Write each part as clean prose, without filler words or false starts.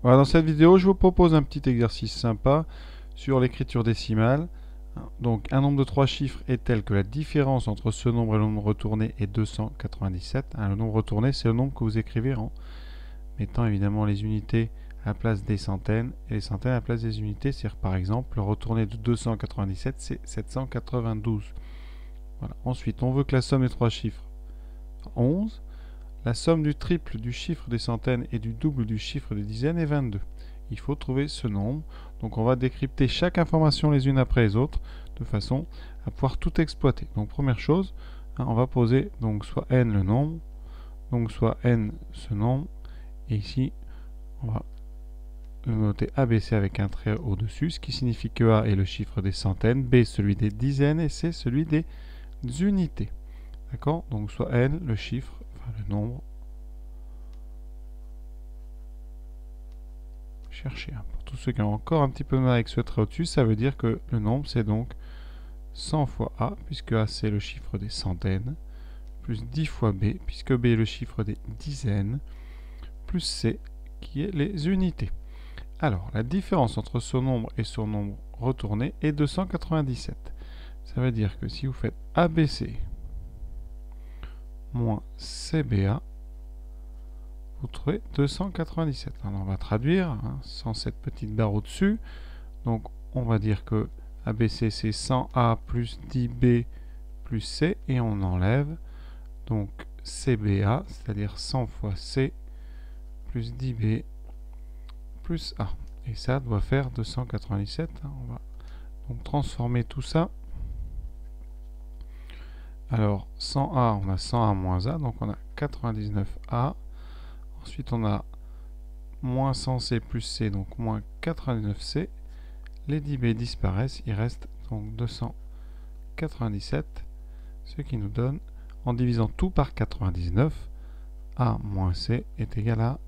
Voilà, dans cette vidéo, je vous propose un petit exercice sympa sur l'écriture décimale. Donc, un nombre de 3 chiffres est tel que la différence entre ce nombre et le nombre retourné est 297. Le nombre retourné, c'est le nombre que vous écrivez en mettant évidemment les unités à la place des centaines et les centaines à la place des unités. C'est-à-dire, par exemple, le retourné de 297, c'est 792. Voilà. Ensuite, on veut que la somme des 3 chiffres soit 11. La somme du triple du chiffre des centaines et du double du chiffre des dizaines est 22. Il faut trouver ce nombre. Donc on va décrypter chaque information les unes après les autres de façon à pouvoir tout exploiter. Donc première chose, on va poser donc soit n le nombre, donc soit n ce nombre, et ici on va le noter ABC avec un trait au-dessus, ce qui signifie que A est le chiffre des centaines, B celui des dizaines et C celui des unités. D'accord? Donc soit n le chiffre, enfin le nombre. Chercher. Pour tous ceux qui ont encore un petit peu de mal avec ce trait au-dessus, ça veut dire que le nombre c'est donc 100 fois A, puisque A c'est le chiffre des centaines, plus 10 fois B, puisque B est le chiffre des dizaines, plus C qui est les unités. Alors, la différence entre ce nombre et son nombre retourné est 297. Ça veut dire que si vous faites ABC moins CBA, vous trouvez 297. Alors on va traduire, sans cette petite barre au-dessus. Donc on va dire que ABC c'est 100A plus 10B plus C, et on enlève donc CBA, c'est-à-dire 100 fois C plus 10B plus A. Et ça doit faire 297. On va donc transformer tout ça. Alors 100A, on a 100A moins A, donc on a 99A. Ensuite on a moins 100C plus C, donc moins 99C. Les 10B disparaissent, il reste donc 297, ce qui nous donne, en divisant tout par 99, A moins C est égal à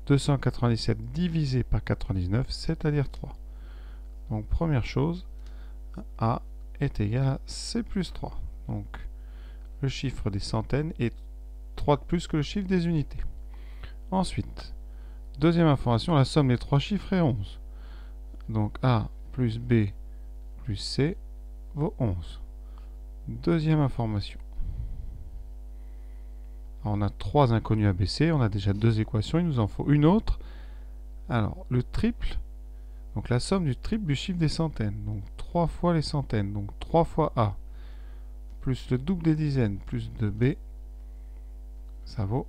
297 divisé par 99, c'est-à-dire 3. Donc première chose, A est égal à C plus 3. Donc le chiffre des centaines est 3 de plus que le chiffre des unités. Ensuite, deuxième information, la somme des 3 chiffres est 11. Donc A plus B plus C vaut 11. Deuxième information. Alors, on a 3 inconnus ABC, on a déjà 2 équations, il nous en faut une autre. Alors, le triple, donc la somme du triple du chiffre des centaines, donc 3 fois les centaines, donc 3 fois A, plus le double des dizaines, plus 2B, ça vaut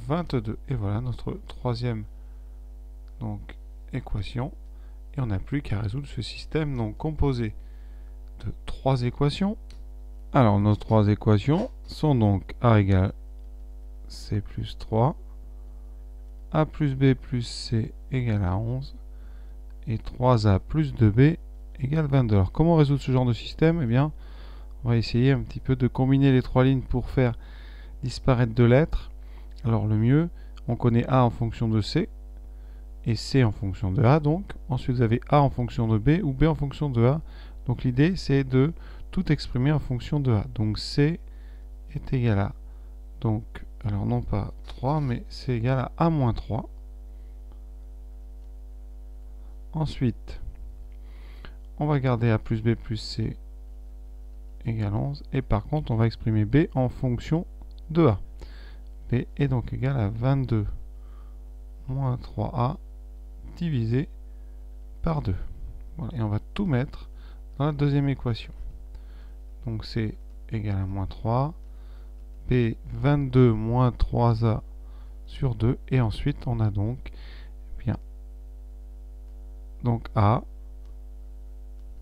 22. Et voilà notre troisième donc, équation. Et on n'a plus qu'à résoudre ce système donc composé de 3 équations. Alors nos 3 équations sont donc A égale C plus 3, A plus B plus C égale à 11, et 3A plus 2B égale 22. Alors comment résoudre ce genre de système? Eh bien, on va essayer un petit peu de combiner les 3 lignes pour faire disparaître 2 lettres. Alors le mieux, on connaît A en fonction de C, et C en fonction de A, donc. Ensuite, vous avez A en fonction de B, ou B en fonction de A. Donc l'idée, c'est de tout exprimer en fonction de A. Donc C est égal à, donc, alors non pas 3, mais c'est égal à A moins 3. Ensuite, on va garder A plus B plus C égale 11. Et par contre, on va exprimer B en fonction de A. B est donc égal à 22 moins 3A divisé par 2. Voilà, et on va tout mettre dans la deuxième équation. Donc C égale à moins 3, B 22 moins 3A sur 2, et ensuite on a donc, eh bien, donc A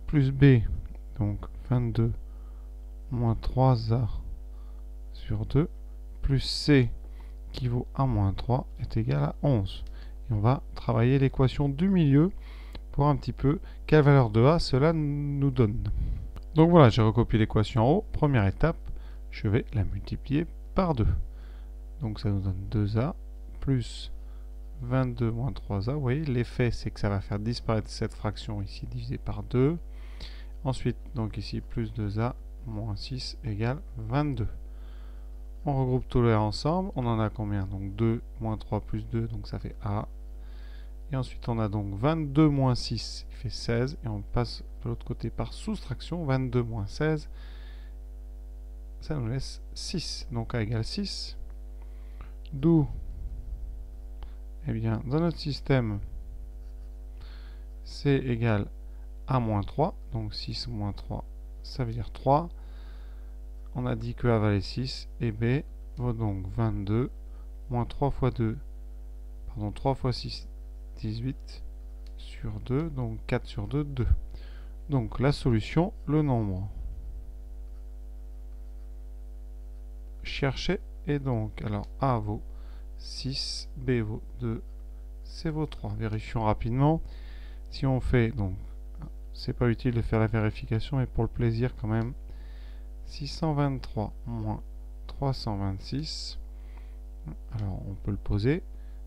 plus B, donc 22 moins 3A sur 2, plus C qui vaut A moins 3 est égal à 11. Et on va travailler l'équation du milieu pour un petit peu quelle valeur de A cela nous donne. Donc voilà, j'ai recopié l'équation en haut. Première étape, je vais la multiplier par 2. Donc ça nous donne 2A plus 22 moins 3A. Vous voyez, l'effet, c'est que ça va faire disparaître cette fraction ici divisée par 2. Ensuite, donc ici, plus 2A moins 6 égale 22. On regroupe tous les ensemble. On en a combien? Donc 2 moins 3 plus 2, donc ça fait A. Et ensuite, on a donc 22 moins 6, qui fait 16. Et on passe de l'autre côté par soustraction. 22 moins 16, ça nous laisse 6. Donc A égale 6. D'où, eh bien, dans notre système, C égale A moins 3. Donc 6 moins 3, ça veut dire 3. On a dit que A valait 6. Et B vaut donc 22 moins 3 fois 2. Pardon, 3 fois 6, 18 sur 2. Donc 4 sur 2, 2. Donc la solution, le nombre cherché est donc, alors A vaut 6, B vaut 2, C vaut 3. Vérifions rapidement. Si on fait, donc, c'est pas utile de faire la vérification, mais pour le plaisir quand même, 623 moins 326, alors on peut le poser,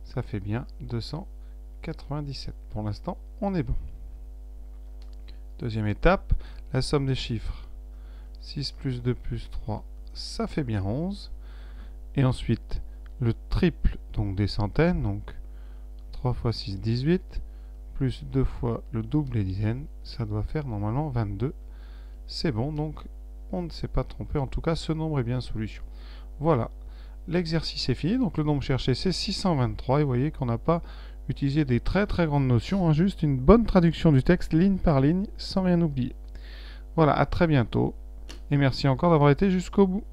ça fait bien 297. Pour l'instant, on est bon. Deuxième étape, la somme des chiffres. 6 plus 2 plus 3, ça fait bien 11. Et ensuite, le triple donc des centaines, donc 3 fois 6, 18, plus 2 fois le double des dizaines, ça doit faire normalement 22. C'est bon, donc on ne s'est pas trompé. En tout cas, ce nombre est bien solution. Voilà, l'exercice est fini. Donc le nombre cherché, c'est 623. Et vous voyez qu'on n'a pas utilisé des très grandes notions, hein, juste une bonne traduction du texte ligne par ligne, sans rien oublier. Voilà, à très bientôt. Et merci encore d'avoir été jusqu'au bout.